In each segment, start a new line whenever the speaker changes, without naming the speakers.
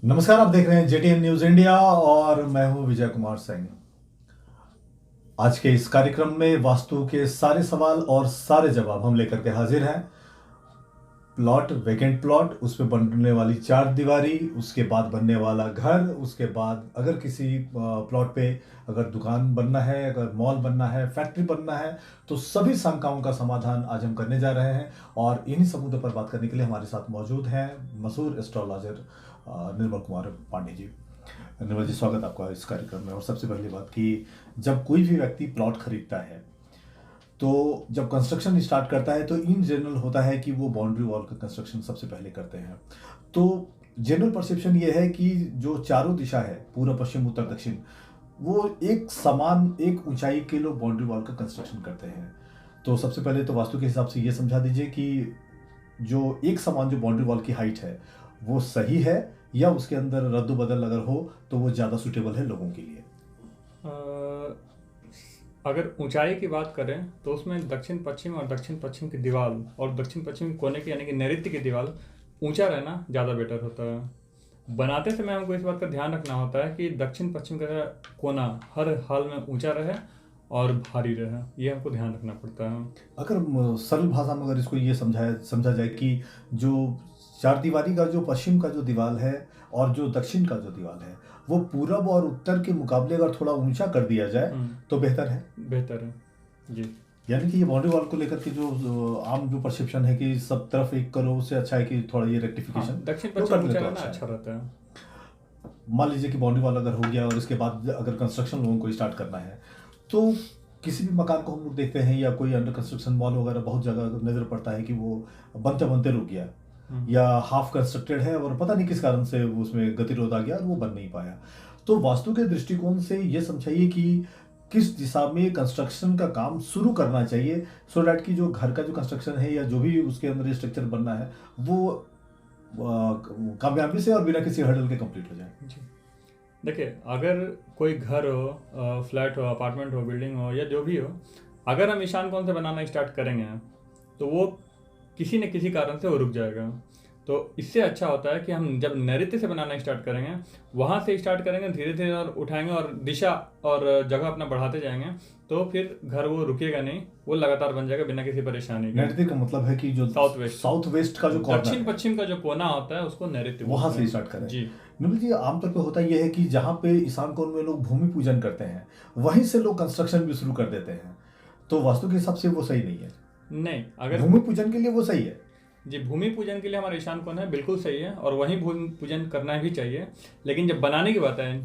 नमस्कार, आप देख रहे हैं जेटीएन न्यूज इंडिया और मैं हूं विजय कुमार सिंह। आज के इस कार्यक्रम में वास्तु के सारे सवाल और सारे जवाब हम लेकर के हाजिर हैं। प्लॉट, वेकेंट प्लॉट, उस पे बनने वाली चार दीवारी, उसके बाद बनने वाला घर, उसके बाद अगर किसी प्लॉट पे अगर दुकान बनना है, अगर मॉल बनना है, फैक्ट्री बनना है, तो सभी शंकाओं का समाधान आज हम करने जा रहे हैं। और इन्हीं सब मुद्दों पर बात करने के लिए हमारे साथ मौजूद हैं मशहूर एस्ट्रोलॉजर निर्मल कुमार पांडे जी। निर्मल जी, स्वागत आपका इस कार्यक्रम में। और सबसे पहली बात कि जब कोई भी व्यक्ति प्लॉट खरीदता है तो जब कंस्ट्रक्शन स्टार्ट करता है तो इन जनरल होता है कि वो बाउंड्री वॉल का कंस्ट्रक्शन सबसे पहले करते हैं। तो जनरल परसेप्शन ये है कि जो चारों दिशा है, पूर्व, पश्चिम, उत्तर, दक्षिण, वो एक समान, एक ऊंचाई के लोग बाउंड्री वॉल का कंस्ट्रक्शन करते हैं। तो सबसे पहले तो वास्तु के हिसाब से ये समझा दीजिए कि जो एक समान जो बाउंड्री वॉल की हाइट है वो सही है, या उसके अंदर रद्द बदल अगर हो तो वो ज़्यादा सुटेबल है लोगों के लिए।
अगर ऊंचाई की बात करें तो उसमें दक्षिण पश्चिम और दक्षिण पश्चिम की दीवार और दक्षिण पश्चिम कोने की यानी कि नैऋत्य की दीवार ऊंचा रहना ज़्यादा बेटर होता है। बनाते समय हमको इस बात का ध्यान रखना होता है कि दक्षिण पश्चिम का कोना हर हाल में ऊंचा रहे और भारी रहे, ये हमको ध्यान रखना पड़ता है।
अगर सरल भाषा में अगर इसको ये समझा जाए कि जो चार दीवारी का जो पश्चिम का जो दीवार है और जो दक्षिण का जो दीवार है वो पूरब और उत्तर के मुकाबले अगर थोड़ा ऊंचा कर दिया जाए तो बेहतर है।
बेहतर है जी।
यानी कि ये बाउंड्री वॉल को लेकर के जो आम जो परसेप्शन है कि सब तरफ एक करो, उससे अच्छा है कि थोड़ा ये रेक्टिफिकेशन
दक्षिण पश्चिम ऊंचा रहना अच्छा रहता है।
मान लीजिए कि बाउंड्री वॉल अगर हो गया और इसके बाद अगर कंस्ट्रक्शन लोगों को स्टार्ट करना है तो किसी भी मकान को हम लोग देखते हैं या कोई अंडर कंस्ट्रक्शन मॉल वगैरह बहुत जगह नजर पड़ता है कि वो बनते बनते रुक गया या हाफ कंस्ट्रक्टेड है और पता नहीं किस कारण से वो उसमें गतिरोध आ गया और वो बन नहीं पाया। तो वास्तु के दृष्टिकोण से ये समझाइए कि किस दिशा में कंस्ट्रक्शन का काम शुरू करना चाहिए सो डैट कि जो घर का जो कंस्ट्रक्शन है या जो भी उसके अंदर स्ट्रक्चर बनना है वो कामयाबी से और बिना किसी हर्डल के कंप्लीट हो जाए।
जी देखिए, अगर कोई घर हो, फ्लैट हो, अपार्टमेंट हो, बिल्डिंग हो या जो भी हो, अगर हम ईशान कोण से बनाना स्टार्ट करेंगे तो वो किसी न किसी कारण से वो रुक जाएगा। तो इससे अच्छा होता है कि हम जब नैऋत्य से बनाना स्टार्ट करेंगे, वहाँ से स्टार्ट करेंगे, धीरे धीरे और उठाएंगे और दिशा और जगह अपना बढ़ाते जाएंगे, तो फिर घर वो रुकेगा नहीं, वो लगातार बन जाएगा बिना किसी परेशानी के।
नैऋत्य का मतलब है कि जो साउथ वेस्ट का जो
दक्षिण पश्चिम का जो कोना होता है उसको नैऋत्य,
वहां से स्टार्ट करें
जी।
निर्मल जी, आमतौर पे होता यह है कि जहाँ पे ईशान कोण में लोग भूमि पूजन करते हैं वहीं से लोग कंस्ट्रक्शन भी शुरू कर देते हैं, तो वास्तु के हिसाब से वो सही नहीं है।
नहीं, अगर
भूमि पूजन के लिए वो सही है
जी, भूमि पूजन के लिए हमारा ईशान कोण है, बिल्कुल सही है और वहीं भूमि पूजन करना भी चाहिए। लेकिन जब बनाने की बात है,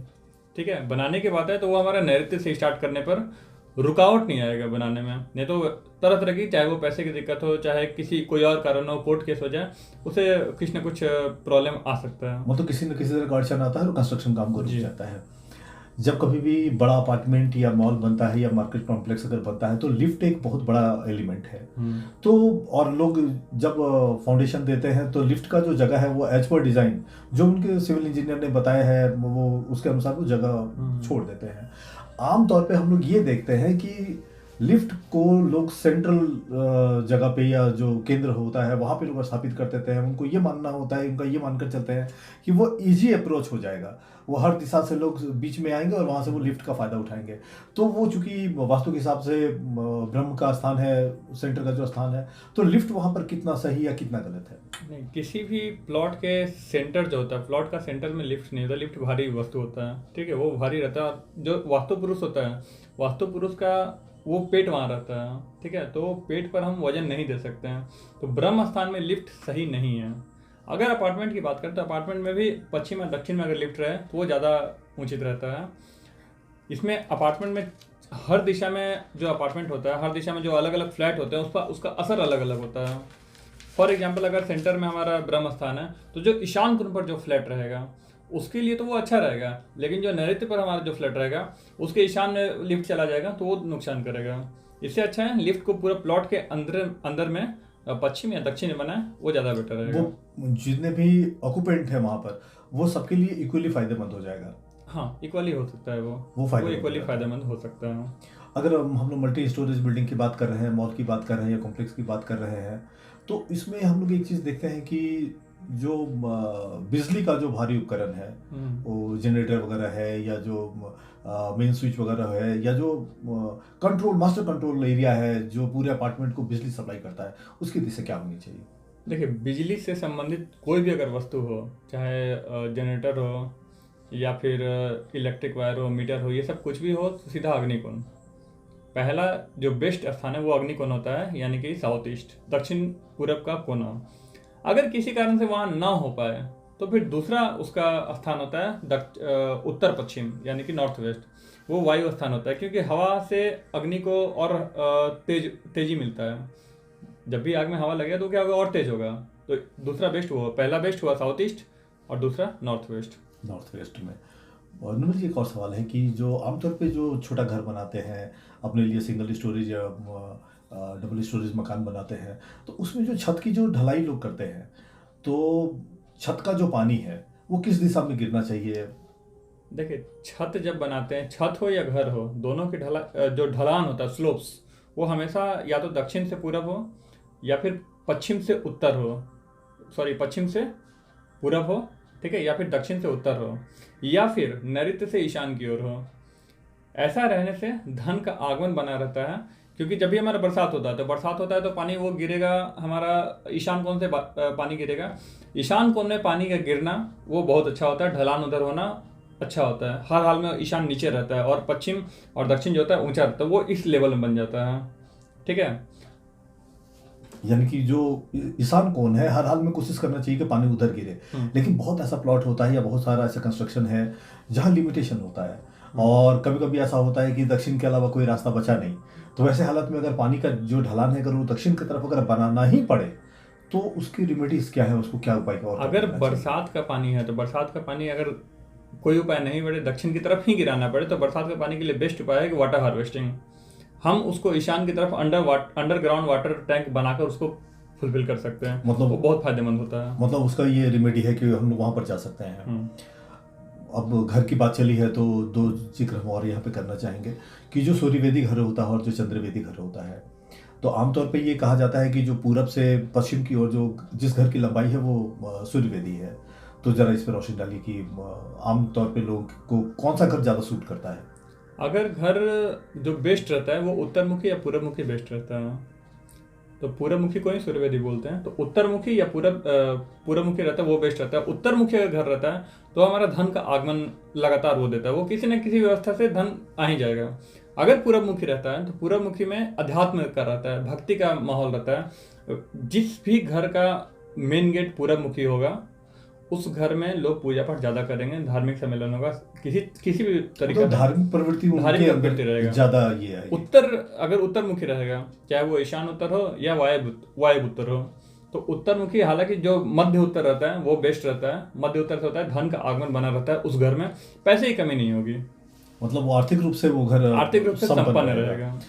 ठीक है, बनाने की बात है तो वो हमारा नैऋत्य से स्टार्ट करने पर रुकावट नहीं आएगा बनाने में। नहीं तो तरह तरह की, चाहे वो पैसे की दिक्कत हो, चाहे किसी कोई और कारण हो, कोर्ट केस हो जाए, उसे कुछ ना कुछ प्रॉब्लम आ सकता है।
वो तो किसी न किसी तरह का अड़चन आता है और कंस्ट्रक्शन काम को रुक जाता है। जब कभी भी बड़ा अपार्टमेंट या मॉल बनता है या मार्केट कॉम्प्लेक्स अगर बनता है तो लिफ्ट एक बहुत बड़ा एलिमेंट है। तो और लोग जब फाउंडेशन देते हैं तो लिफ्ट का जो जगह है वो एज पर डिजाइन जो उनके सिविल इंजीनियर ने बताया है वो उसके अनुसार वो जगह छोड़ देते हैं। आमतौर पे हम लोग ये देखते हैं कि लिफ्ट को लोग सेंट्रल जगह पे या जो केंद्र होता है वहाँ पे लोग स्थापित कर देते हैं। उनको ये मानना होता है, उनका ये मानकर चलते हैं कि वो इजी अप्रोच हो जाएगा, वो हर दिशा से लोग बीच में आएंगे और वहाँ से वो लिफ्ट का फ़ायदा उठाएंगे। तो वो चूंकि वास्तु के हिसाब से ब्रह्म का स्थान है, सेंटर का जो स्थान है, तो लिफ्ट वहाँ पर कितना सही या कितना गलत है?
नहीं, किसी भी प्लॉट के सेंटर जो होता है, प्लॉट का सेंटर में लिफ्ट नहीं होता। लिफ्ट भारी वस्तु होता है, ठीक है, वो भारी रहता है। जो वास्तु पुरुष होता है, वास्तु पुरुष का वो पेट वहाँ रहता है, ठीक है, तो पेट पर हम वजन नहीं दे सकते हैं। तो ब्रह्म स्थान में लिफ्ट सही नहीं है। अगर अपार्टमेंट की बात करें तो अपार्टमेंट में भी पश्चिम या दक्षिण में अगर लिफ्ट रहे तो वो ज़्यादा उचित रहता है। इसमें अपार्टमेंट में हर दिशा में जो अपार्टमेंट होता है, हर दिशा में जो अलग अलग फ्लैट होते हैं, उसका असर अलग अलग होता है। फॉर एग्जाम्पल, अगर सेंटर में हमारा ब्रह्म स्थान है तो जो ईशान कोण पर जो फ्लैट रहेगा उसके लिए तो वो अच्छा रहेगा, लेकिन जो नैऋत्य पर हमारा जो फ्लैट रहेगा उसके ईशान में लिफ्ट चला जाएगा तो वो नुकसान करेगा। इससे अच्छा है लिफ्ट को पूरा प्लॉट के अंदर में पश्चिम या दक्षिण में बनाए, वो ज़्यादा बेटर रहेगा।
वो जितने भी ऑक्यूपेंट है वहाँ पर वो सबके लिए इक्वली फायदेमंद हो जाएगा।
हाँ, इक्वली हो सकता है, वो इक्वली फायदेमंद हो सकता है।
अगर हम लोग मल्टी स्टोरेज बिल्डिंग की बात कर रहे हैं, मॉल की बात कर रहे हैं या कॉम्प्लेक्स की बात कर रहे हैं, तो इसमें हम लोग एक चीज़ देखते हैं कि जो बिजली का जो भारी उपकरण है, वो जनरेटर वगैरह है, या जो मेन स्विच वगैरह है, या जो कंट्रोल मास्टर कंट्रोल एरिया है जो पूरे अपार्टमेंट को बिजली सप्लाई करता है, उसकी दिशा क्या होनी चाहिए?
देखिए, बिजली से संबंधित कोई भी अगर वस्तु हो, चाहे जनरेटर हो या फिर इलेक्ट्रिक वायर हो, मीटर हो, ये सब कुछ भी हो, तो सीधा अग्निकोण। पहला जो बेस्ट स्थान है वो अग्निकोण होता है, यानी कि साउथ ईस्ट, दक्षिण पूरब का कोना। अगर किसी कारण से वहाँ ना हो पाए तो फिर दूसरा उसका स्थान होता है उत्तर पश्चिम, यानी कि नॉर्थ वेस्ट। वो वायु स्थान होता है, क्योंकि हवा से अग्नि को और तेजी मिलता है। जब भी आग में हवा लगेगा तो क्या होगा, और तेज होगा। तो दूसरा बेस्ट हुआ, पहला बेस्ट हुआ साउथ ईस्ट और दूसरा नॉर्थ
वेस्ट में। और निर्मल जी, एक और सवाल है कि जो आमतौर पे जो छोटा घर बनाते हैं अपने लिए, सिंगल स्टोरेज या डबल स्टोरेज मकान बनाते हैं, तो उसमें जो छत की जो ढलाई लोग करते हैं, तो छत का जो पानी है वो किस दिशा में गिरना चाहिए?
देखिए, छत जब बनाते हैं, छत हो या घर हो, दोनों की जो ढलान होता है, स्लोप्स, वो हमेशा या तो दक्षिण से पूरब हो या फिर पश्चिम से उत्तर हो, पश्चिम से पूरब हो, ठीक है, या फिर दक्षिण से उत्तर हो, या फिर नैऋत्य से ईशान की ओर हो। ऐसा रहने से धन का आगमन बना रहता है, क्योंकि जब भी हमारा बरसात होता है तो पानी वो गिरेगा, हमारा ईशान कोण से पानी गिरेगा। ईशान कोण में पानी का गिरना वो बहुत अच्छा होता है, ढलान उधर होना अच्छा होता है। हर हाल में ईशान नीचे रहता है और पश्चिम और दक्षिण जो होता है ऊंचा रहता है, वो इस लेवल में बन जाता है, ठीक है।
यानी कि जो ईशान कोण है, हर हाल में कोशिश करना चाहिए कि पानी उधर गिरे। लेकिन बहुत ऐसा प्लॉट होता है या बहुत सारा ऐसा कंस्ट्रक्शन है जहाँ लिमिटेशन होता है, और कभी कभी ऐसा होता है कि दक्षिण के अलावा कोई रास्ता बचा नहीं। तो वैसे हालत में अगर पानी का जो ढलान है अगर वो दक्षिण की तरफ अगर बनाना ही पड़े, तो उसकी रेमेडीज क्या है, उसको क्या उपाय? और
अगर बरसात का पानी है तो बरसात का पानी अगर कोई उपाय नहीं पड़े, दक्षिण की तरफ ही गिराना पड़े, तो बरसात के पानी के लिए बेस्ट उपाय है कि वाटर हार्वेस्टिंग। हम उसको ईशान की तरफ अंडरग्राउंड वाटर टैंक बनाकर उसको फुलफिल कर सकते हैं। मतलब वो बहुत फायदेमंद होता है।
मतलब उसका ये रेमेडी है कि हम लोग वहाँ पर जा सकते हैं। अब घर की बात चली है तो दो जिक्र हम और यहाँ पे करना चाहेंगे कि जो सूर्यवेदी घर होता है और जो चंद्रवेदी घर होता है, तो आमतौर पे ये कहा जाता है कि जो पूरब से पश्चिम की ओर जो जिस घर की लंबाई है वो सूर्यवेदी है। तो जरा इस पर रोशनी डालिए कि आमतौर पे लोग को कौन सा घर ज़्यादा सूट करता है?
अगर घर जो बेस्ट रहता है वो उत्तरमुखी या पूरबमुखी बेस्ट रहता है। तो पूरबमुखी को ही सूर्यवेदी बोलते हैं। तो उत्तरमुखी या पूरबमुखी रहता है वो बेस्ट रहता है। उत्तरमुखी अगर घर रहता है तो हमारा धन का आगमन लगातार वो देता है, वो किसी न किसी व्यवस्था से धन आ ही जाएगा। अगर पूरबमुखी रहता है तो पूरबमुखी में अध्यात्म का रहता है, भक्ति का माहौल रहता है। जिस भी घर का मेन गेट पूरबमुखी होगा उस घर में लोग पूजा पाठ ज्यादा करेंगे, धार्मिक सम्मेलन होगा, किसी भी तरीके
का धार्मिक प्रवृत्ति
रहेगा
ज्यादा। ये है
अगर उत्तरमुखी रहेगा, चाहे वो ईशान उत्तर हो या वायव्य उत्तर हो, तो उत्तरमुखी हालांकि जो मध्य उत्तर रहता है वो बेस्ट रहता है। मध्य उत्तर से होता है धन का आगमन बना रहता है, उस घर में पैसे की कमी नहीं होगी।
मतलब वो आर्थिक रूप से वो घर
आर्थिक रूप से संपन्न रहेगा।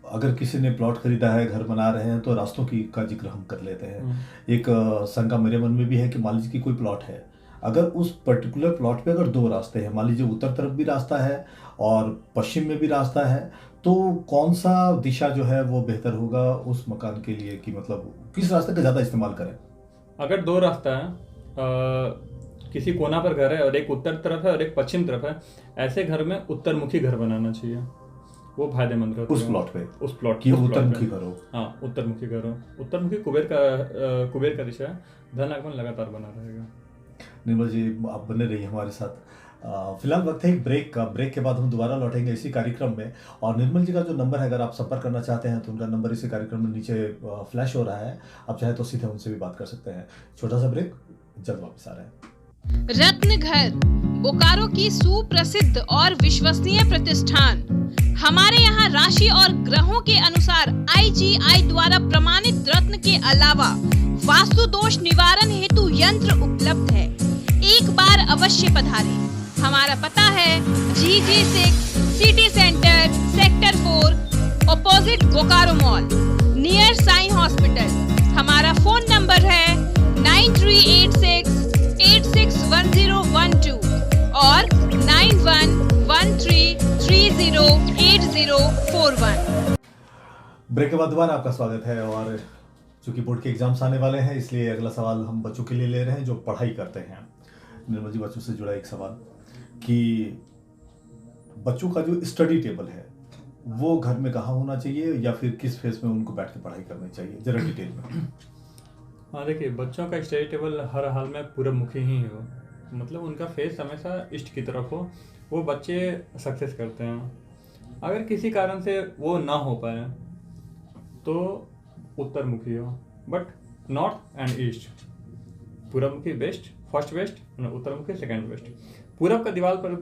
अगर किसी ने प्लॉट खरीदा है, घर बना रहे हैं, तो रास्तों का जिक्र हम कर लेते हैं। एक शंका मेरे मन में भी है कि मान लीजिए कि कोई प्लॉट है, अगर उस पर्टिकुलर प्लॉट पे अगर दो रास्ते हैं, मान लीजिए उत्तर तरफ भी रास्ता है और पश्चिम में भी रास्ता है, तो कौन सा दिशा जो है वो बेहतर होगा उस मकान के लिए, कि मतलब किस रास्ते का ज़्यादा इस्तेमाल करें?
अगर दो रास्ता है, किसी कोना पर घर है और एक उत्तर तरफ है और एक पश्चिम तरफ है, ऐसे घर में उत्तरमुखी घर बनाना चाहिए, वो फायदेमंद रहता है।
उस प्लॉट की उत्तरमुखी घर हो।
हाँ, उत्तरमुखी घर हो। उत्तरमुखी कुबेर का दिशा है, धन आगमन लगातार बना रहेगा।
निर्मल जी, आप बने रहिए हमारे साथ। फिलहाल वक्त है एक ब्रेक का। ब्रेक के बाद हम दोबारा लौटेंगे इसी कार्यक्रम में। और निर्मल जी का जो नंबर है, अगर आप संपर्क करना चाहते हैं तो उनका नंबर इसी कार्यक्रम में नीचे फ्लैश हो रहा है, आप चाहे तो सीधे उनसे भी बात कर सकते हैं। छोटा सा ब्रेक, जल्द वापस आ रहे हैं।
रत्न घर, बोकारो की सुप्रसिद्ध और विश्वसनीय प्रतिष्ठान। हमारे यहाँ राशि और ग्रहों के अनुसार IGI द्वारा प्रमाणित रत्न के अलावा वास्तु दोष निवारण हेतु यंत्र उपलब्ध है। एक बार अवश्य पधारें। हमारा पता है GG6 city centre sector 4 opposite Bokaro mall near Sai hospital. हमारा फोन नंबर है 9386 861012 और 9113308041।
ब्रेक के बाद दोबारा आपका स्वागत है। और चूंकि बोर्ड के एग्जाम्स आने वाले हैं, इसलिए अगला सवाल हम बच्चों के लिए ले रहे हैं जो पढ़ाई करते हैं। निर्मल जी, बच्चों से जुड़ा एक सवाल कि बच्चों का जो स्टडी टेबल है वो घर में कहाँ होना चाहिए, या फिर किस फेस में उनको बैठ के पढ़ाई करनी चाहिए, जरा डिटेल में।
हाँ देखिए, बच्चों का स्टडी टेबल हर हाल में पूर्वमुखी ही हो, मतलब उनका फेस हमेशा ईस्ट की तरफ हो, वो बच्चे सक्सेस करते हैं। अगर किसी कारण से वो ना हो पाए तो उत्तरमुखी हो, बट नॉर्थ एंड ईस्ट। पूर्वमुखी बेस्ट, फर्स्ट बेस्ट, उत्तरमुखी सेकंड बेस्ट। पूरब का दीवार पर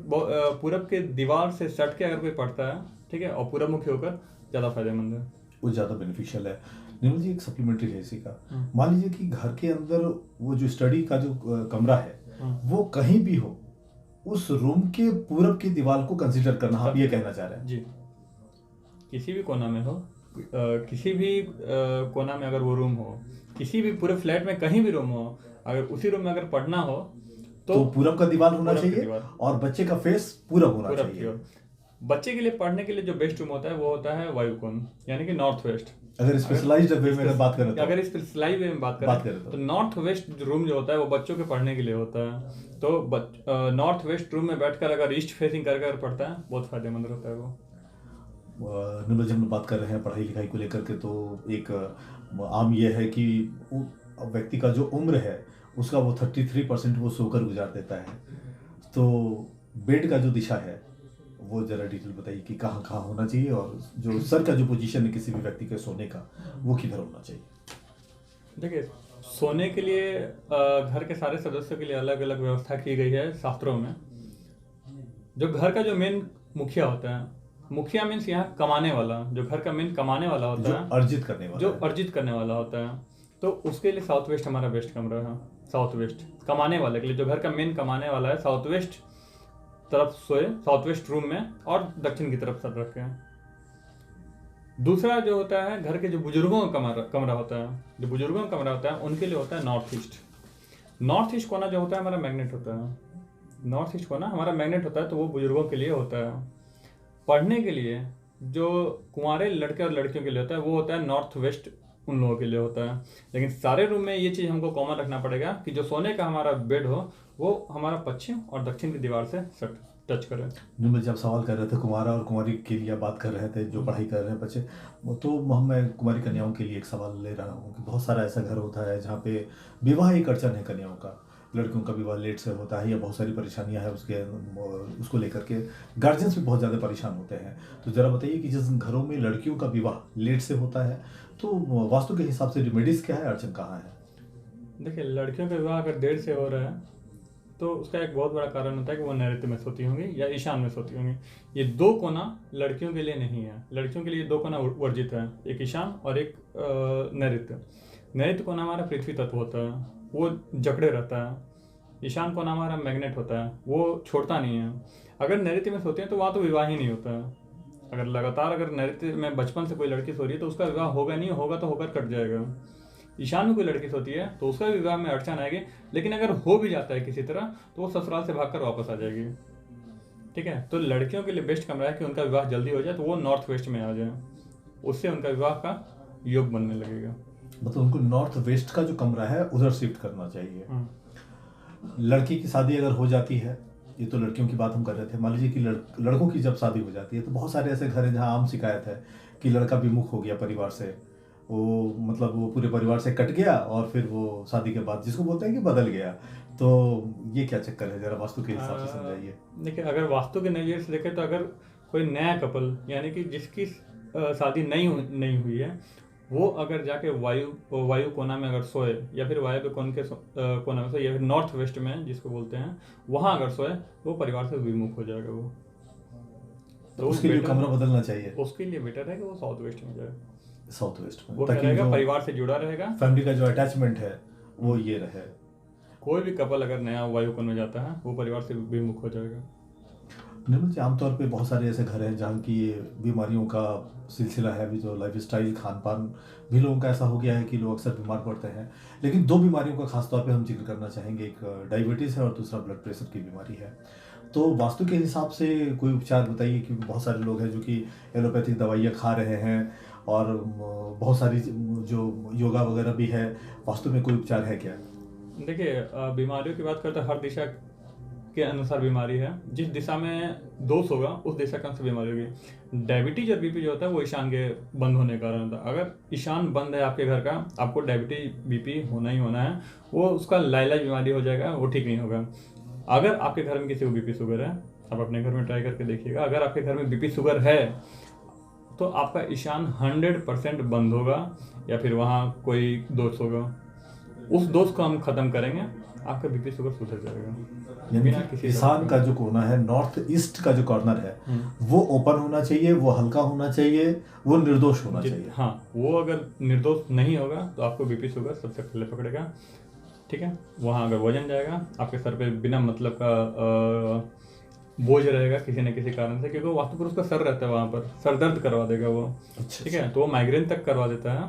पूरब के दीवार से सट के अगर कोई पढ़ता है, ठीक है, और पूर्वमुखी होकर ज़्यादा फायदेमंद है,
वो ज़्यादा बेनिफिशियल है। निर्मल जी, एक सप्लीमेंट्री है इसी का। मान लीजिए कि घर के अंदर वो जो स्टडी का जो कमरा है वो कहीं भी हो, उस रूम के पूरब की दीवार को कंसीडर करना, आप ये कहना चाह रहे हैं?
जी, किसी भी कोना में हो, किसी भी कोना में अगर वो रूम हो, किसी भी पूरे फ्लैट में कहीं भी रूम हो, अगर उसी रूम में अगर पढ़ना हो
तो पूरब का दीवार होना
पूरब की
चाहिए
दीवार।
और बच्चे का फेस पूरब होना
पूरब की
चाहिए।
ओर। बच्चे के लिए पढ़ने के लिए जो बेस्ट रूम होता है वो होता है वायुकोण, यानी कि नॉर्थ वेस्ट।
अगर स्पेशलाइज्ड वे में अगर बात करें तो,
अगर स्पेशलाइज्ड वे में बात करें तो नॉर्थ वेस्ट रूम जो होता है वो बच्चों के पढ़ने के लिए होता है। तो नॉर्थ वेस्ट रूम में बैठकर अगर ईस्ट फेसिंग कर पढ़ता है, बहुत फायदेमंद रहता है वो।
निर्मल जी, हम बात कर रहे हैं पढ़ाई लिखाई को लेकर के, तो एक आम ये है कि व्यक्ति का जो उम्र है उसका वो 33% वो सोकर गुजार देता है। तो बेड का जो दिशा है वो जरा डिटेल बताइए कि कहाँ कहाँ होना चाहिए, और जो सर का जो पोजीशन है किसी भी व्यक्ति के सोने का, वो किधर होना चाहिए?
देखिए, सोने के लिए घर के सारे सदस्यों के लिए अलग अलग व्यवस्था की गई है शास्त्रों में। जो घर का जो मेन मुखिया होता है, मुखिया मीन्स यहाँ कमाने वाला, जो घर का मेन कमाने वाला होता है,
अर्जित करने वाला,
जो अर्जित करने वाला होता है, तो उसके लिए साउथ वेस्ट हमारा बेस्ट कमरा है। साउथ वेस्ट कमाने वाले के लिए, जो घर का मेन कमाने वाला है, साउथ वेस्ट तरफ सोए, साउथ वेस्ट रूम में, और दक्षिण की तरफ सर रखे। दूसरा जो होता है घर के जो बुजुर्गों का कमरा होता है, जो बुजुर्गों का कमरा होता है उनके लिए होता है नॉर्थ ईस्ट। नॉर्थ ईस्ट कोना जो होता है हमारा मैग्नेट होता है, नॉर्थ ईस्ट कोना हमारा मैग्नेट होता है, तो वो बुजुर्गों के लिए होता है। पढ़ने के लिए जो कुंवारे लड़के और लड़कियों के लिए होता है वो होता है नॉर्थ वेस्ट, उन लोगों के लिए होता है। लेकिन सारे रूम में ये चीज़ हमको कॉमन रखना पड़ेगा कि जो सोने का हमारा बेड हो वो हमारा पश्चिम और दक्षिण की दीवार से टच करें।
निर्मल जी, आप सवाल कर रहे थे कुमारा और कुमारी के लिए बात कर रहे थे जो पढ़ाई कर रहे हैं बच्चे, तो मैं कुमारी कन्याओं के लिए एक सवाल ले रहा हूँ कि बहुत सारा ऐसा घर होता है जहाँ पे विवाह एक अड़चन है कन्याओं का, लड़कियों का विवाह लेट से होता है या बहुत सारी परेशानियां हैं उसको लेकर के गार्जियंस भी बहुत ज़्यादा परेशान होते हैं। तो ज़रा बताइए कि जिस घरों में लड़कियों का विवाह लेट से होता है तो वास्तु के हिसाब से रेमेडीज क्या है, अड़चन कहाँ है?
देखिए, लड़कियों का विवाह अगर देर से हो रहा है तो उसका एक बहुत बड़ा कारण होता है कि वो नैऋत्य में सोती होंगी या ईशान में सोती होंगी। ये दो कोना लड़कियों के लिए नहीं है, लड़कियों के लिए दो कोना वर्जित है, एक ईशान और एक नैऋत्य। नैऋत्य कोना हमारा पृथ्वी तत्व होता है, वो जकड़े रहता है। ईशान कोना हमारा मैग्नेट होता है, वो छोड़ता नहीं है। अगर नैऋत्य में सोते हैं तो वहाँ तो विवाह ही नहीं होता है। अगर लगातार अगर नैऋत्य में बचपन से कोई लड़की सो रही है तो उसका विवाह होगा नहीं, होगा तो होकर कट जाएगा। ईशान में कोई लड़की सोती है तो उसका विवाह में अड़चन आएगी, लेकिन अगर हो भी जाता है किसी तरह तो वो ससुराल से भागकर वापस आ जाएगी। ठीक है, तो लड़कियों के लिए बेस्ट कमरा है कि उनका विवाह जल्दी हो जाए तो वो नॉर्थ वेस्ट में आ जाए, उससे उनका विवाह का योग बनने लगेगा।
मतलब उनको नॉर्थ वेस्ट का जो कमरा है उधर शिफ्ट करना चाहिए। लड़की की शादी अगर हो जाती है, ये तो लड़कियों की बात हम कर रहे थे, मान लीजिए कि लड़कों की जब शादी हो जाती है तो बहुत सारे ऐसे घर हैं जहाँ आम शिकायत है कि लड़का विमुख हो गया परिवार से, वो मतलब वो पूरे परिवार से कट गया और फिर वो शादी के बाद जिसको बोलते हैं कि बदल गया। तो ये क्या चक्कर है, जरा वास्तु के हिसाब से समझाइए।
देखिए, अगर वास्तु के नज़रिए से देखें तो अगर कोई नया कपल यानी कि जिसकी शादी नहीं हुई है वो अगर जाके वायु कोना में अगर सोए या फिर वायव्य कोण के कोना में सोए या फिर नॉर्थ वेस्ट में जिसको बोलते हैं वहाँ अगर सोए वो परिवार से विमुख हो जाएगा वो।
तो उसके लिए कमरा बदलना चाहिए।
उसके लिए बेटर है कि वो साउथ वेस्ट में जाए,
साउथ वेस्ट में,
वो रहेगा, परिवार से जुड़ा रहेगा,
फैमिली का जो अटैचमेंट है वो ये रहे।
कोई भी कपल अगर नया वायु कोण में जाता है वो परिवार से विमुख हो जाएगा।
निर्मल जी, आमतौर पे बहुत सारे ऐसे घर हैं जहाँ की बीमारियों का सिलसिला है, अभी जो लाइफ स्टाइल खान पान भी लोगों का ऐसा हो गया है कि लोग अक्सर बीमार पड़ते हैं। लेकिन दो बीमारियों का खास तौर पे हम जिक्र करना चाहेंगे, एक डायबिटीज़ है और दूसरा ब्लड प्रेशर की बीमारी है। तो वास्तु के हिसाब से कोई उपचार बताइए, क्योंकि बहुत सारे लोग हैं जो कि एलोपैथिक दवाइयाँ खा रहे हैं और बहुत सारी जो योगा वगैरह भी है, वास्तु में कोई उपचार है क्या?
देखिए, बीमारियों की बात करते हैं, हर दिशा के अनुसार बीमारी है। जिस दिशा में दोष होगा उस दिशा के अनुसार बीमारी होगी। डायबिटीज और बीपी जो होता है वो ईशान के बंद होने के कारण होता है। अगर ईशान बंद है आपके घर का, आपको डायबिटीज बीपी होना ही होना है, वो उसका लाइलाज बीमारी हो जाएगा, वो ठीक नहीं होगा। अगर आपके घर में किसी को बीपी शुगर है, आप अपने घर में ट्राई करके देखिएगा। अगर आपके घर में बीपी शुगर है तो आपका ईशान 100% बंद होगा या फिर वहाँ कोई दोष होगा। उस दोष को हम खत्म करेंगे, आपका बीपी शुगर सुधर जाएगा।
यानी ईशान का जो कोना है, नॉर्थ ईस्ट का जो कॉर्नर है, वो ओपन होना चाहिए, वो हल्का होना चाहिए, वो निर्दोष होना चाहिए।
हाँ, वो अगर निर्दोष नहीं होगा तो आपको बीपी शुगर सबसे पहले पकड़ेगा। ठीक है, वहाँ अगर वजन जाएगा, आपके सर पे बिना मतलब का बोझ रहेगा किसी न किसी कारण से, क्योंकि वास्तु पुरुष का सर रहता है, वहाँ पर सर दर्द करवा देगा वो। ठीक है, तो वो माइग्रेन तक करवा देता है।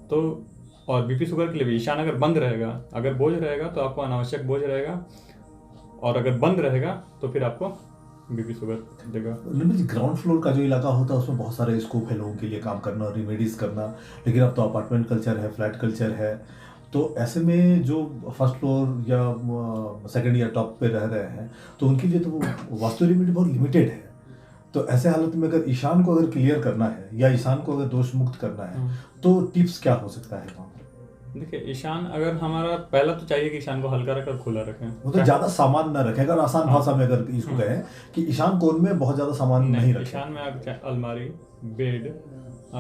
तो और बीपी शुगर के लिए भी ईशान अगर बंद रहेगा, अगर बोझ रहेगा तो आपको अनावश्यक बोझ रहेगा, और अगर बंद रहेगा तो फिर आपको बीपी शुगर देगा।
ग्राउंड फ्लोर का जो इलाका होता है उसमें बहुत सारे स्कोप है लोगों के लिए काम करना, रेमेडीज करना, लेकिन अब तो अपार्टमेंट कल्चर है, फ्लैट कल्चर है। तो ऐसे में जो फर्स्ट फ्लोर या सेकंड या टॉप पे रह रहे हैं तो उनके लिए तो वास्तु रेमेडी बहुत लिमिटेड है। तो ऐसे हालत में अगर ईशान को अगर क्लियर करना है या ईशान को अगर दोष मुक्त करना है तो टिप्स क्या हो सकता है वहाँ?
देखिए, ईशान अगर हमारा पहला तो चाहिए कि ईशान को हल्का रखकर खुला रखें,
मतलब ज्यादा सामान ना रखें। अगर आसान भाषा में अगर इसको कहें कि ईशान कोण में बहुत ज्यादा सामान नहीं रखें।
ईशान में आप अलमारी, बेड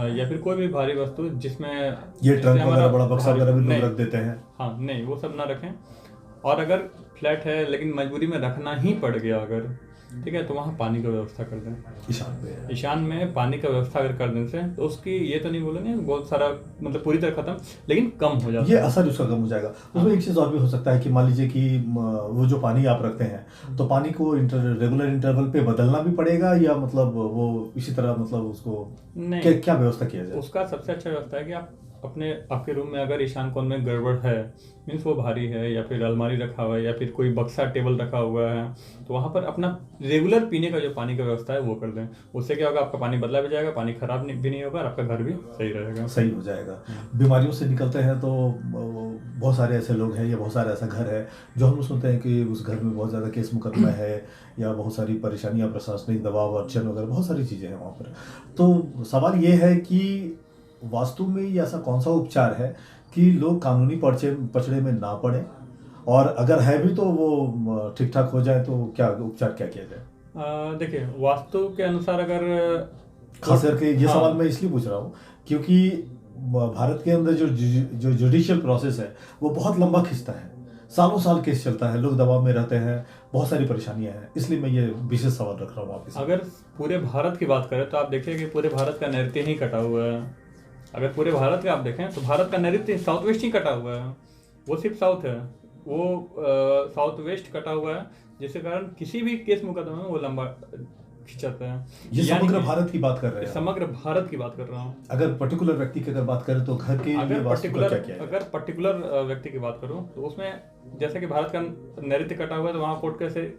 या फिर कोई भी भारी वस्तु जिसमें
ये ट्रंक वगैरह, बड़ा बक्सा वगैरह भी लोग रख देते हैं।
हाँ, नहीं, वो सब ना रखें। और अगर फ्लैट है लेकिन मजबूरी में रखना ही पड़ गया अगर, ठीक है, तो वहाँ पानी का व्यवस्था कर दें। ईशान में पानी का व्यवस्था अगर कर दें से तो उसकी ये तो नहीं बोलेंगे बहुत सारा मतलब पूरी तरह खत्म, लेकिन कम हो जाता है,
ये असर उसका कम हो जाएगा। उसमें एक चीज़ और भी हो सकता है कि मान लीजिए कि वो जो पानी आप रखते हैं तो पानी को रेगुलर इंटरवल पे बदलना भी पड़ेगा, या मतलब वो इसी तरह मतलब उसको क्या व्यवस्था किया जाए?
उसका सबसे अच्छा व्यवस्था है कि आप आपके रूम में अगर ईशान कोण में गड़बड़ है, मीन्स वो भारी है या फिर अलमारी रखा हुआ है या फिर कोई बक्सा टेबल रखा हुआ है, तो वहाँ पर अपना रेगुलर पीने का जो पानी का व्यवस्था है वो कर दें। उससे क्या होगा, आपका पानी बदला भी जाएगा, पानी खराब भी नहीं होगा और आपका घर भी सही रहेगा,
सही हो जाएगा। बीमारियों से निकलते हैं तो बहुत सारे ऐसे लोग हैं या बहुत सारे ऐसा घर है जो हम सुनते हैं कि उस घर में बहुत ज़्यादा केस मुकदमा है या बहुत सारी परेशानियाँ, प्रशासनिक दबाव, अर्चन वगैरह बहुत सारी चीज़ें हैं वहाँ पर। तो सवाल ये है कि वास्तु में ये ऐसा कौन सा उपचार है कि लोग कानूनी पचड़े में ना पड़े, और अगर है भी तो वो ठीक ठाक हो जाए, तो क्या उपचार क्या किया जाए?
देखिए, वास्तु के अनुसार अगर
खास करके ये सवाल मैं इसलिए पूछ रहा हूँ क्योंकि भारत के अंदर जो जुडिशियल प्रोसेस है वो बहुत लंबा खिंचता है, सालों साल केस चलता है, लोग दबाव में रहते हैं, बहुत सारी परेशानियां हैं, इसलिए मैं ये विशेष सवाल रख रहा हूँ आपसे।
अगर पूरे भारत की बात करें तो आप देखिए कि पूरे भारत का नैऋत्य ही कटा हुआ है। अगर पूरे भारत का आप देखें तो भारत का नैऋत्य साउथ वेस्ट ही कटा हुआ है, वो सिर्फ साउथ है, वो साउथ वेस्ट कटा हुआ है, जिसके कारण किसी भी केस मुकदमे में वो लंबा खिंचाता है।
ये समग्र भारत की बात कर रहे हैं,
समग्र भारत की बात कर रहा हूँ।
अगर पर्टिकुलर व्यक्ति की अगर बात करें तो घर के
अगर पर्टिकुलर व्यक्ति की बात करूँ तो उसमें जैसे कि भारत का नैऋत्य कटा हुआ है तो वहाँ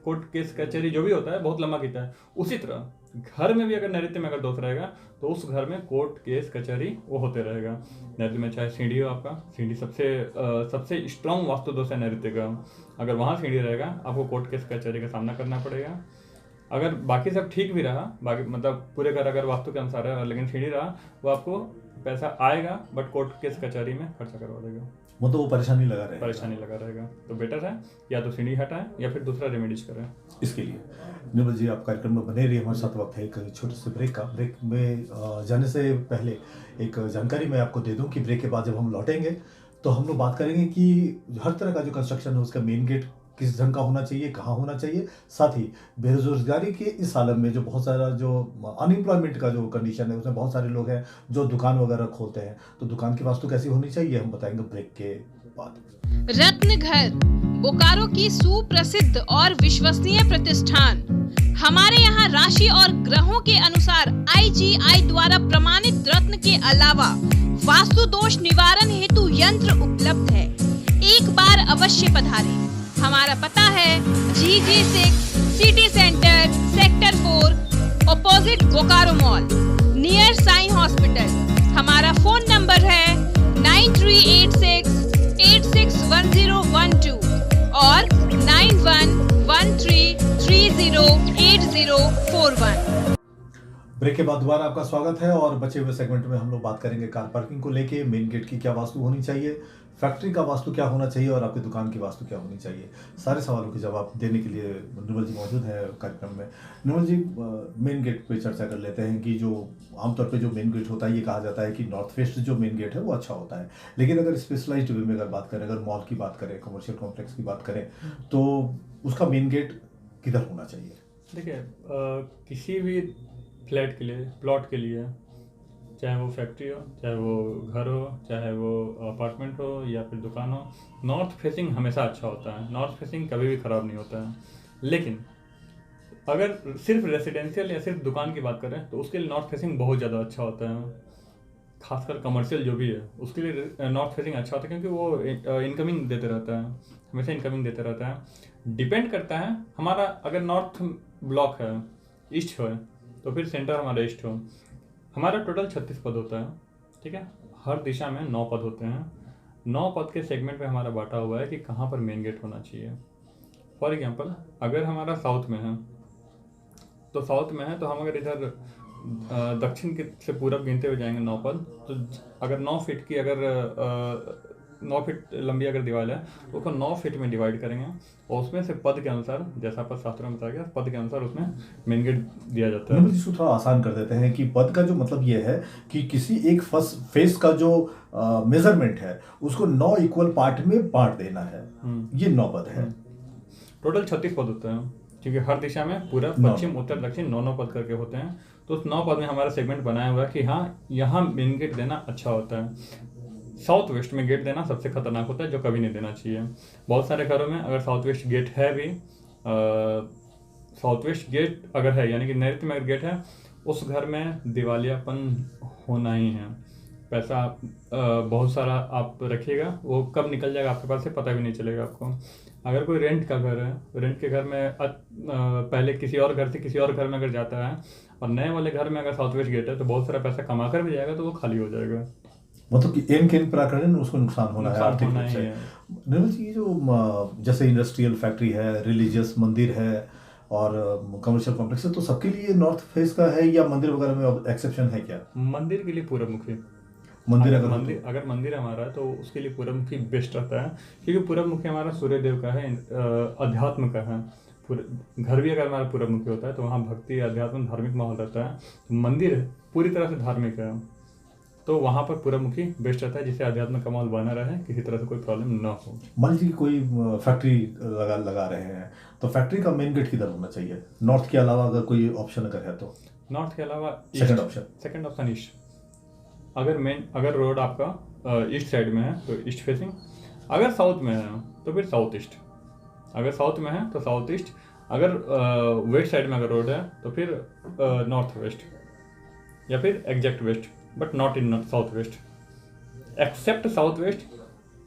कोर्ट केस कचहरी जो भी होता है बहुत लंबा खींचता है। उसी तरह घर में भी अगर नैऋत्य में अगर दोष रहेगा तो उस घर में कोर्ट केस कचहरी वो होते रहेगा। नैऋत्य में चाहे सीढ़ी हो, आपका सीढ़ी सबसे स्ट्रांग वास्तु दोष है नैऋत्य का। अगर वहाँ सीढ़ी रहेगा आपको कोर्ट केस कचहरी का सामना करना पड़ेगा। अगर बाकी सब ठीक भी रहा, बाकी मतलब पूरे घर अगर वास्तु के अनुसार है लेकिन सीढ़ी रहा, वो आपको पैसा आएगा बट कोर्ट केस कचहरी में खर्चा करवा देगा,
मतलब वो परेशानी लगा रहेगा। तो बेटर है या तो सीढ़ी हटाएं या फिर दूसरा रेमेडीज करें। इसके लिए निर्मल जी आप कार्यक्रम में बने रहिए, हमारे साथ वक्त है एक छोटे से ब्रेक में जाने से पहले एक जानकारी मैं आपको दे दूं कि ब्रेक के बाद जब हम लौटेंगे तो हम लोग बात करेंगे कि हर तरह का जो कंस्ट्रक्शन है उसका मेन गेट किस ढंग का होना चाहिए, कहाँ होना चाहिए, साथ ही बेरोजगारी के इस आलम में जो बहुत सारा जो अनएम्प्लॉयमेंट का जो कंडीशन है उसमें बहुत सारे लोग हैं जो दुकान वगैरह खोलते हैं, तो दुकान की वास्तु कैसी होनी चाहिए हम बताएंगे ब्रेक के बाद।
रत्न घर, बोकारो की सुप्रसिद्ध और विश्वसनीय प्रतिष्ठान। हमारे यहाँ राशि और ग्रहों के अनुसार IGI द्वारा प्रमाणित रत्न के अलावा वास्तु दोष निवारण हेतु यंत्र उपलब्ध है। एक बार अवश्य पधारें। हमारा पता है GG6 city centre sector 4 opposite Bokaro mall, near Sai hospital. हमारा फोन नंबर है 9386861012 और 9113308041।
ब्रेक के बाद दोबारा आपका स्वागत है और बचे हुए सेगमेंट में हम लोग बात करेंगे कार पार्किंग को लेके। मेन गेट की क्या वास्तु होनी चाहिए, फैक्ट्री का वास्तु क्या होना चाहिए और आपकी दुकान की वास्तु क्या होनी चाहिए। सारे सवालों के जवाब देने के लिए निर्मल जी मौजूद है कार्यक्रम में। निर्मल जी, मेन गेट पे चर्चा कर लेते हैं कि जो आमतौर पे जो मेन गेट होता है, ये कहा जाता है कि नॉर्थ वेस्ट जो मेन गेट है वो अच्छा होता है, लेकिन अगर स्पेशलाइज्ड वे में अगर बात करें, अगर मॉल की बात करें, कमर्शियल कॉम्प्लेक्स की बात करें, तो उसका मेन गेट किधर होना चाहिए?
देखिए, किसी भी फ्लैट के लिए, प्लॉट के लिए, चाहे वो फैक्ट्री हो, चाहे वो घर हो, चाहे वो अपार्टमेंट हो या फिर दुकान हो, नॉर्थ फेसिंग हमेशा अच्छा होता है। नॉर्थ फेसिंग कभी भी ख़राब नहीं होता है। लेकिन अगर सिर्फ रेसिडेंशियल या सिर्फ दुकान की बात करें तो उसके लिए नॉर्थ फेसिंग बहुत ज़्यादा अच्छा होता है। खासकर कमर्शियल जो भी है उसके लिए नॉर्थ फेसिंग अच्छा होता है, क्योंकि वो इनकमिंग देते रहता है, हमेशा इनकमिंग देते रहता है। डिपेंड करता है हमारा, अगर नॉर्थ ब्लॉक है, ईस्ट है, तो फिर सेंटर हमारा ईस्ट हो। हमारा टोटल 36 पद होता है, ठीक है। हर दिशा में 9 पद होते हैं। 9 पद के सेगमेंट में हमारा बांटा हुआ है कि कहाँ पर मेन गेट होना चाहिए। फॉर एग्जांपल, अगर हमारा साउथ में है तो हम अगर इधर दक्षिण के से पूरब गिनते हुए जाएंगे 9 पद, तो अगर 9 फीट की 9 फीट लंबी अगर दीवार है तो उसको 9 फीट में डिवाइड करेंगे और उसमें से पद के अनुसार, जैसा आपका शास्त्रों में बताया गया, पद के अनुसार उसमें मेन गेट दिया जाता है।
इसको थोड़ा आसान कर देते हैं कि पद का जो मतलब ये है कि किसी एक फेस का जो मेजरमेंट है उसको 9 इक्वल पार्ट में बांट देना है। ये 9 पद है।
टोटल 36 पद होते हैं, क्योंकि हर दिशा में पूरा पश्चिम उत्तर दक्षिण 9 पद करके होते हैं। तो उस 9 पद में हमारा सेगमेंट बनाया हुआ है कि हाँ, यहाँ मेन गेट देना अच्छा होता है। साउथ वेस्ट में गेट देना सबसे खतरनाक होता है, जो कभी नहीं देना चाहिए। बहुत सारे घरों में अगर साउथ वेस्ट गेट है भी, साउथ वेस्ट गेट अगर है, यानी कि नैऋत्य में अगर गेट है, उस घर में दिवालियापन होना ही है। पैसा बहुत सारा आप रखिएगा, वो कब निकल जाएगा आपके पास से पता भी नहीं चलेगा आपको। अगर कोई रेंट का घर है, रेंट के घर में पहले किसी और घर से किसी और घर में अगर जाता है और नए वाले घर में अगर साउथ वेस्ट गेट है, तो बहुत सारा पैसा कमा कर भी जाएगा तो वो खाली हो जाएगा।
मतलब कि एन के प्रकरण उसको नुकसान होना है आर्थिक रूप से। निर्मल जी, जो जैसे इंडस्ट्रियल फैक्ट्री है, रिलीजियस मंदिर है और कमर्शियल कॉम्प्लेक्स है, तो सबके लिए नॉर्थ फेस का है या मंदिर वगैरह में एक्सेप्शन है क्या?
मंदिर के लिए पूरब मुखी अगर मंदिर हमारा है तो उसके लिए पूरब मुखी बेस्ट रहता है, क्योंकि पूरब मुखी हमारा सूर्य देव का है, अध्यात्म का है। घर भी अगर हमारा पूरब मुखी होता है तो वहाँ भक्ति, अध्यात्म, धार्मिक माहौल रहता है। मंदिर पूरी तरह से धार्मिक है तो वहाँ पर पूरब मुखी बेस्ट रहता है, जिससे अध्यात्म का माहौल बना रहे, किसी तरह से कोई प्रॉब्लम ना हो।
मान लीजिए कोई फैक्ट्री लगा रहे हैं, तो फैक्ट्री का मेन गेट किधर होना चाहिए? नॉर्थ के अलावा अगर कोई ऑप्शन अगर है तो?
नॉर्थ के अलावा
सेकंड ऑप्शन
ईस्ट। अगर रोड आपका ईस्ट साइड में है तो ईस्ट फेसिंग, अगर साउथ में है तो फिर साउथ ईस्ट, अगर साउथ में है तो साउथ ईस्ट, अगर वेस्ट साइड में अगर रोड है तो फिर नॉर्थ वेस्ट या फिर exact west, but not in south west. Except south west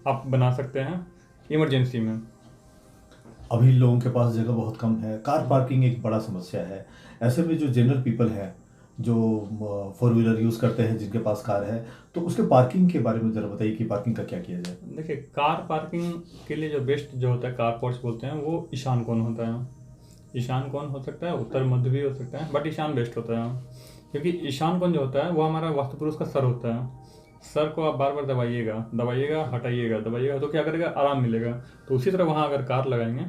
आप बना सकते हैं इमरजेंसी में।
अभी लोगों के पास जगह बहुत कम है, कार पार्किंग एक बड़ा समस्या है। ऐसे में जो जनरल पीपल है, जो 4 व्हीलर यूज़ करते हैं, जिनके पास कार है, तो उसके पार्किंग के बारे में ज़रा बताइए कि पार्किंग का क्या किया जाए।
देखिए, कार पार्किंग के लिए जो बेस्ट जो होता है, कार पोर्च बोलते हैं, वो ईशान कोण होता है। ईशान कोण हो सकता है, उत्तर मध्य भी हो सकता है, बट ईशान बेस्ट होता है, क्योंकि ईशान कोण जो होता है वो हमारा वास्तुपुरुष का सर होता है। सर को आप बार बार दबाइएगा, हटाइएगा, तो क्या करेगा, आराम मिलेगा। तो उसी तरह वहाँ अगर कार लगाएंगे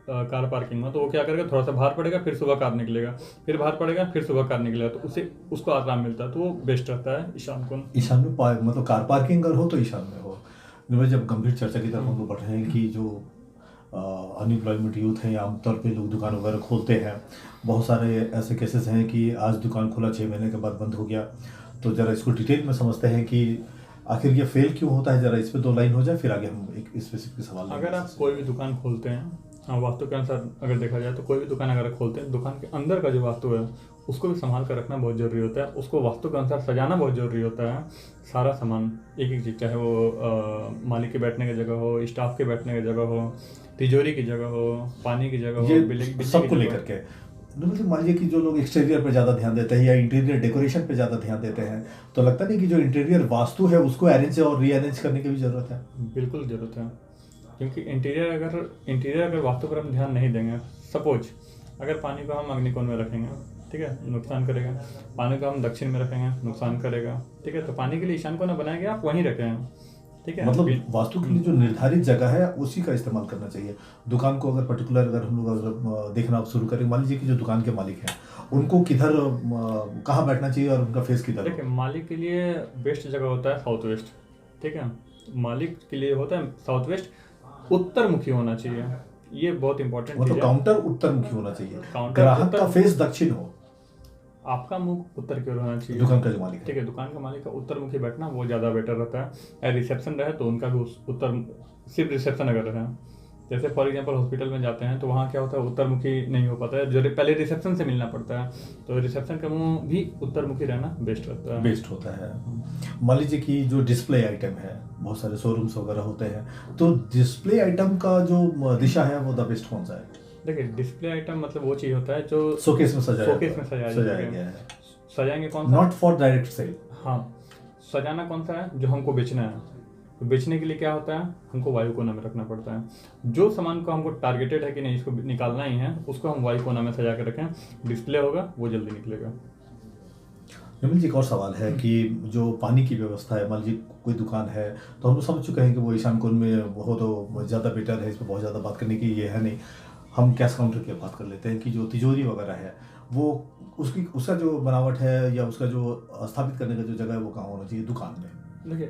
कार पार्किंग में, तो वो क्या करेगा, थोड़ा सा बाहर पड़ेगा, फिर सुबह कार निकलेगा, फिर बाहर पड़ेगा, फिर सुबह कार निकलेगा, तो उसको आराम मिलता है, तो वो बेस्ट रहता है ईशान कोण।
ईशान में मतलब कार पार्किंग अगर हो तो ईशान में हो। जब गंभीर चर्चा की तरफ हम लोग बढ़ रहे हैं कि जो अनएम्प्लॉयमेंट यूथ है, आमतौर पे लोग दुकान वगैरह खोलते हैं, बहुत सारे ऐसे केसेस हैं कि आज दुकान खोला 6 महीने के बाद बंद हो गया। तो ज़रा इसको डिटेल में समझते हैं कि आखिर ये फेल क्यों होता है। ज़रा इस पर 2 लाइन हो जाए, फिर आगे हम एक स्पेसिफिक सवाल।
अगर आप कोई भी दुकान खोलते हैं, वास्तु के अनुसार अगर देखा जाए तो कोई भी दुकान अगर खोलते हैं, दुकान के अंदर का जो वास्तु है उसको भी संभाल कर रखना बहुत ज़रूरी होता है, उसको वास्तु के अनुसार सजाना बहुत ज़रूरी होता है। सारा सामान, एक एक चीज़, चाहे वो मालिक के बैठने की जगह हो, स्टाफ के बैठने की जगह हो, तिजोरी की जगह हो, पानी की जगह हो,
सबको लेकर के मतलब मान लीजिए कि जो लोग एक्सटीरियर पे ज़्यादा ध्यान देते हैं या इंटीरियर डेकोरेशन पे ज़्यादा ध्यान देते हैं, तो लगता नहीं कि जो इंटीरियर वास्तु है उसको अरेंज और रीअरेंज करने की भी ज़रूरत है?
बिल्कुल ज़रूरत है, क्योंकि इंटीरियर अगर वास्तु पर हम ध्यान नहीं देंगे, सपोज अगर पानी को हम अग्निकोण में रखेंगे, ठीक है, नुकसान करेगा। पानी को हम दक्षिण में रखेंगे, नुकसान करेगा, ठीक है। तो पानी के लिए ईशान कोना बनाएंगे, आप वहीं रखें, ठीक है।
मतलब वास्तु के लिए जो निर्धारित जगह है उसी का इस्तेमाल करना चाहिए। दुकान को अगर पर्टिकुलर अगर हम लोग अगर देखना शुरू करें, मान लीजिए कि जो दुकान के मालिक हैं उनको किधर कहाँ बैठना चाहिए और उनका फेस किधर?
देखिए, मालिक के लिए बेस्ट जगह होता है साउथ वेस्ट, ठीक है। मालिक के लिए होता है साउथ वेस्ट, उत्तर मुखी होना चाहिए, ये बहुत इंपॉर्टेंट चीज़
मतलब
है।
काउंटर उत्तर मुखी होना चाहिए,
काउंटर
ग्राहक का फेस दक्षिण हो,
आपका मुख उत्तर की ओर होना चाहिए,
दुकान का जो मालिक है।
ठीक है। दुकान का मालिक का उत्तर मुखी बैठना वो ज़्यादा बेटर रहता है। रिसेप्शन रहे तो उनका भी उत्तर, सिर्फ रिसेप्शन अगर रहे, जैसे फॉर एग्जांपल हॉस्पिटल में जाते हैं तो वहाँ क्या होता है, उत्तर मुखी नहीं हो पाता है, जो पहले रिसेप्शन से मिलना पड़ता है, तो रिसेप्शन का मुंह भी उत्तर मुखी रहना बेस्ट रहता है।
बेस्ट होता है। मान लीजिए कि जो डिस्प्ले आइटम है, बहुत सारे शोरूम्स वगैरह होते हैं, तो डिस्प्ले आइटम का जो दिशा है वो द बेस्ट कौन सा है?
देखिए, डिस्प्ले आइटम मतलब वो चीज़ होता है जो
शोकेस में सजाया
सजाया
गया है।
सजाएंगे कौन सा?
Not for direct sale.
हाँ, सजाना कौन सा है? जो हमको बेचना है। तो बेचने के लिए क्या होता है, हमको वायु कोना में रखना पड़ता है। जो सामान को हमको टारगेटेड है कि नहीं इसको निकालना ही है, उसको हम वायु कोना में सजा के रखें, डिस्प्ले होगा वो जल्दी निकलेगा।
निर्मल जी, एक और सवाल है कि जो पानी की व्यवस्था है, मान लीजिए कोई दुकान है, तो हम लोग समझ चुके हैं कि वो ईशान कोण में हो तो ज़्यादा बेटर है, इस पर बहुत ज़्यादा बात करने की ये है नहीं। हम कैश काउंटर की बात कर लेते हैं कि जो तिजोरी वगैरह है वो उसका जो बनावट है या उसका जो स्थापित करने का जो जगह है वो कहाँ होना चाहिए? दुकान में।
देखिए,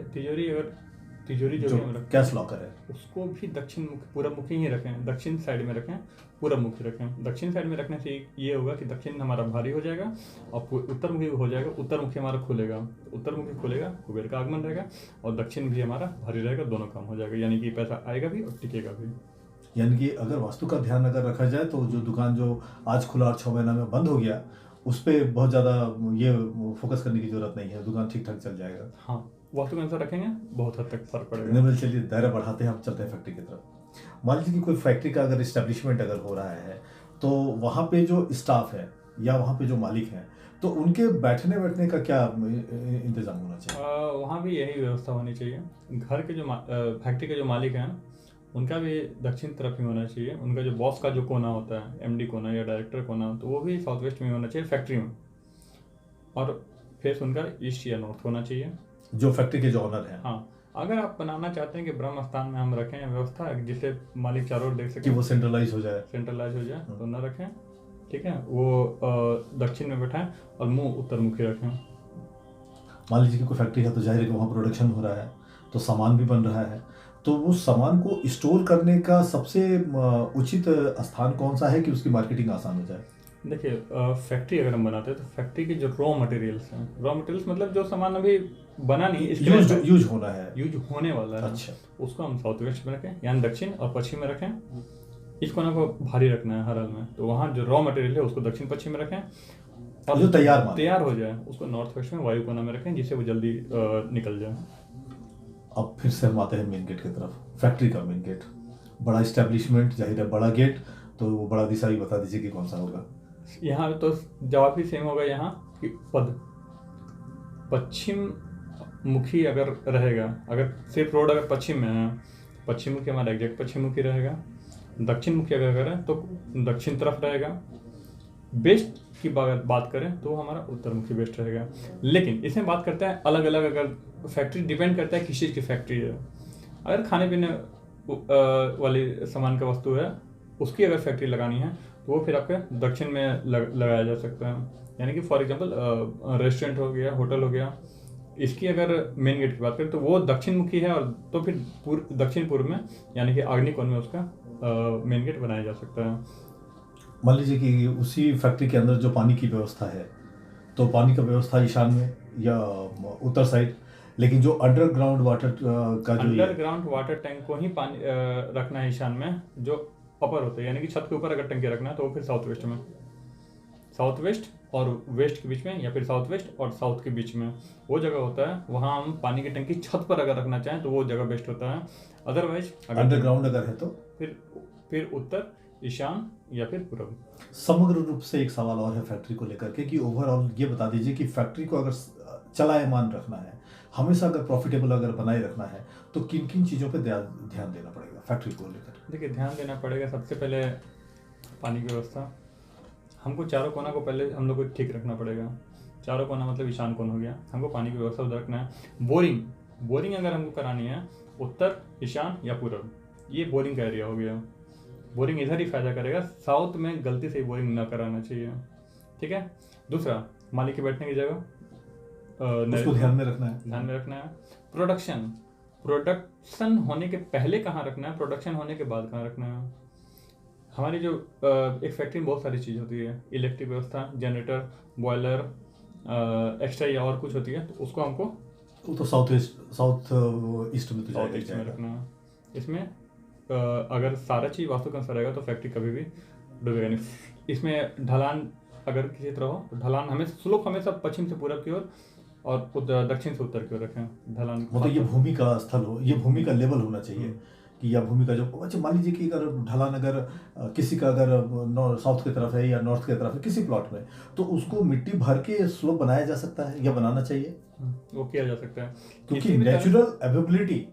तिजोरी जो भी हम रखें,
कैश लॉकर है,
उसको भी दक्षिण मुखी, पूरब मुखी ही रखें, दक्षिण साइड में रखें, पूरब मुखी रखें। दक्षिण साइड में रखने से ये होगा कि दक्षिण हमारा भारी हो जाएगा और उत्तर मुखी हो जाएगा। उत्तर मुखी हमारा खुलेगा, उत्तर मुखी खुलेगा, कुबेर का आगमन रहेगा, और दक्षिण भी हमारा भारी रहेगा, दोनों काम हो जाएगा, यानी कि पैसा आएगा भी और टिकेगा भी।
यानी कि अगर वास्तु का ध्यान अगर रखा जाए तो जो दुकान जो आज खुला और 6 महीना में बंद हो गया, उस पर बहुत ज़्यादा ये फोकस करने की जरूरत नहीं है, दुकान ठीक ठाक चल जाएगा।
हाँ, वास्तु के अनुसार रखेंगे बहुत हद तक फर्क पड़ेगा।
निर्मल, चलिए दायरा बढ़ाते हैं, हम चलते हैं फैक्ट्री की तरफ। मान लीजिए कि कोई फैक्ट्री का अगर इस्टेब्लिशमेंट अगर हो रहा है, तो वहाँ पे जो स्टाफ है या वहाँ पे जो मालिक हैं, तो उनके बैठने का क्या इंतजाम होना चाहिए?
वहाँ भी यही व्यवस्था होनी चाहिए। घर के जो फैक्ट्री के जो मालिक हैं उनका भी दक्षिण तरफ ही होना चाहिए। उनका जो बॉस का जो कोना होता है, एमडी कोना या डायरेक्टर कोना, तो वो भी साउथ वेस्ट में होना चाहिए फैक्ट्री में, और फेस उनका ईस्ट या नॉर्थ होना चाहिए,
जो फैक्ट्री के जो ऑनर हैं।
हाँ, अगर आप बनाना चाहते हैं कि ब्रह्म स्थान में हम रखें व्यवस्था जिससे मालिक चारों ओर देख सके,
कि वो सेंट्रलाइज हो जाए,
तो ना रखें, ठीक है। वो दक्षिण में बैठाएं और मुंह उत्तर मुखी रखें।
मान लीजिए कि कोई फैक्ट्री है तो जाहिर है कि वहाँ प्रोडक्शन हो रहा है, तो सामान भी बन रहा है, तो वो सामान को स्टोर करने का सबसे उचित स्थान कौन सा है कि उसकी मार्केटिंग आसान हो जाए?
देखिए, फैक्ट्री अगर हम बनाते हैं तो फैक्ट्री के जो रॉ मटेरियल्स हैं, रॉ मटेरियल्स मतलब जो सामान अभी बना नहीं,
यूज होना है,
यूज होने वाला है,
अच्छा,
उसको हम साउथ वेस्ट में रखें, यानी दक्षिण और पश्चिम में रखें। इस कोना को भारी रखना है हर हाल में, तो वहाँ जो रॉ मटेरियल है उसको दक्षिण पश्चिम में रखें, और
जो तैयार
हो जाए उसको नॉर्थ वेस्ट में वायु कोना में रखें, जिससे वो जल्दी निकल जाए।
अब फिर से हम आते हैं मेन गेट की तरफ। फैक्ट्री का मेन गेट, बड़ा इस्टेब्लिशमेंट, जाहिर है बड़ा गेट, तो वो बड़ा दिशा भी बता दीजिए कि कौन सा होगा?
यहाँ तो जवाब भी सेम होगा यहाँ कि पद पश्चिम मुखी अगर रहेगा, अगर सिर्फ रोड अगर पश्चिम में है, पश्चिम मुखी हमारा एग्जैक्ट पश्चिम मुखी रहेगा। दक्षिण मुखी अगर करें तो दक्षिण तरफ रहेगा। बेस्ट की बात करें तो हमारा उत्तर मुखी बेस्ट रहेगा। लेकिन इसमें बात करते हैं अलग अलग, अगर फैक्ट्री डिपेंड करता है किस चीज़ की फैक्ट्री है। अगर खाने पीने वाली सामान का वस्तु है, उसकी अगर फैक्ट्री लगानी है तो वो फिर आपके दक्षिण में लगाया जा सकता है। यानी कि फॉर एग्जांपल रेस्टोरेंट हो गया, होटल हो गया, इसकी अगर मेन गेट की बात करें तो वो दक्षिण मुखी है, और तो फिर दक्षिण पूर्व में यानी कि अग्निकोण में उसका मेन गेट बनाया जा सकता है।
मान लीजिए कि उसी फैक्ट्री के अंदर जो पानी की व्यवस्था है, तो पानी का व्यवस्था ईशान में या उत्तर साइड, लेकिन जो अंडरग्राउंड वाटर का जो
अंडरग्राउंड वाटर टैंक को ही पानी रखना है ईशान में, जो अपर होते हैं, यानी कि छत के ऊपर अगर टंकी रखना है तो वो फिर साउथ वेस्ट में, साउथ वेस्ट और वेस्ट के बीच में, या फिर साउथ वेस्ट और साउथ के बीच में वो जगह होता है। वहाँ हम पानी की टंकी छत पर अगर रखना चाहें तो वो जगह बेस्ट होता है। अदरवाइज
अंडरग्राउंड अगर है तो
फिर उत्तर, ईशान, या फिर पूरब।
समग्र रूप से एक सवाल और है फैक्ट्री को लेकर के कि ओवरऑल ये बता दीजिए कि फैक्ट्री को अगर चलायमान रखना है, हमेशा अगर प्रॉफिटेबल अगर बनाए रखना है, तो किन किन चीज़ों पे ध्यान देना पड़ेगा फैक्ट्री को लेकर?
देखिए, ध्यान देना पड़ेगा सबसे पहले पानी की व्यवस्था। हमको चारों कोना को पहले हम लोग को ठीक रखना पड़ेगा। चारों कोना मतलब ईशान कोण हो गया, हमको पानी की व्यवस्था उधर रखना है। बोरिंग अगर हमको करानी है उत्तर, ईशान या पूरब, ये बोरिंग का एरिया हो गया। बोरिंग इधर ही फायदा करेगा, साउथ में गलती से बोरिंग ना कराना चाहिए, ठीक है। दूसरा, मालिक के बैठने की जगह
उसको ध्यान में रखना है। प्रोडक्शन होने के पहले कहाँ रखना है, प्रोडक्शन होने के बाद कहाँ रखना है। हमारी जो एक फैक्ट्री में बहुत सारी चीज़ होती है, इलेक्ट्रिक व्यवस्था, जनरेटर, बॉयलर, एक्स्ट्रा या और कुछ होती है, तो उसको हमको वो तो साउथ ईस्ट में तो
साउथ ईस्ट में रखना है। इसमें अगर सारा चीज़ वास्तु के अनुसार रहेगा तो फैक्ट्री कभी भी डूबेगा नहीं। इसमें ढलान अगर किसी तरह हो तो ढलान हमेशा स्लोप हमेशा पश्चिम से पूरब की ओर और दक्षिण से उत्तर की ओर रखें। ढलान
मतलब ये भूमि का स्थल हो, ये भूमि का लेवल होना चाहिए कि या भूमि का जो, अच्छा मान लीजिए कि अगर ढलान अगर किसी का अगर साउथ की तरफ है या नॉर्थ की तरफ है किसी प्लॉट में, तो उसको मिट्टी भर के स्लोप बनाया जा सकता है या बनाना चाहिए?
वो किया जा सकता है,
क्योंकि नेचुरल अवेबिलिटी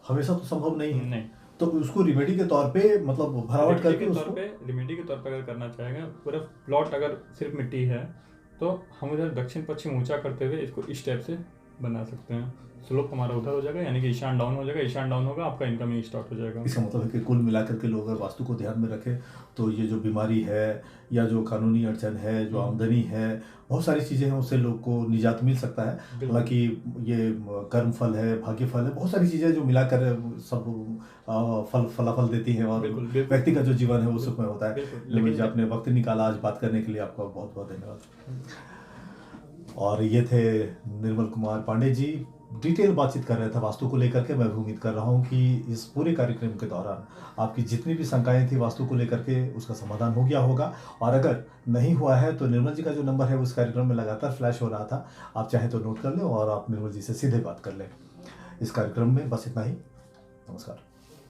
हमेशा तो संभव नहीं है। तो उसको रिमेडी के तौर पे मतलब भरावट करके
रिमेडी के तौर पे अगर करना चाहेगा, पूरा प्लॉट अगर सिर्फ मिट्टी है तो हम इधर दक्षिण पश्चिम ऊंचा करते हुए इसको इस टाइप से बना सकते हैं। स्लोप हमारा उधर हो जाएगा, यानी कि ईशान डाउन हो जाएगा। ईशान डाउन होगा, आपका इनकमिंग स्टार्ट हो जाएगा।
इसका मतलब है कि कुल मिलाकर के लोग अगर वास्तु को ध्यान में रखें तो ये जो बीमारी है या जो कानूनी अड़चन है, जो आमदनी है, बहुत सारी चीज़ें हैं, उससे लोग को निजात मिल सकता है। हालांकि ये कर्म फल है, भाग्य फल है, बहुत सारी चीज़ें जो मिलाकर सब फलाफल देती हैं और व्यक्ति का जो जीवन है वो सुखमय होता है। लेकिन आपने वक्त निकाला आज बात करने के लिए, आपका बहुत बहुत धन्यवाद। और ये थे निर्मल कुमार पांडे जी, डिटेल बातचीत कर रहे थे वास्तु को लेकर के। मैं भी उम्मीद कर रहा हूँ कि इस पूरे कार्यक्रम के दौरान आपकी जितनी भी शंकाएं थी वास्तु को लेकर के उसका समाधान हो गया होगा। और अगर नहीं हुआ है तो निर्मल जी का जो नंबर है उस कार्यक्रम में लगातार फ्लैश हो रहा था, आप चाहे तो नोट कर लें और आप निर्मल जी से सीधे बात कर लें। इस कार्यक्रम में बस इतना ही। नमस्कार।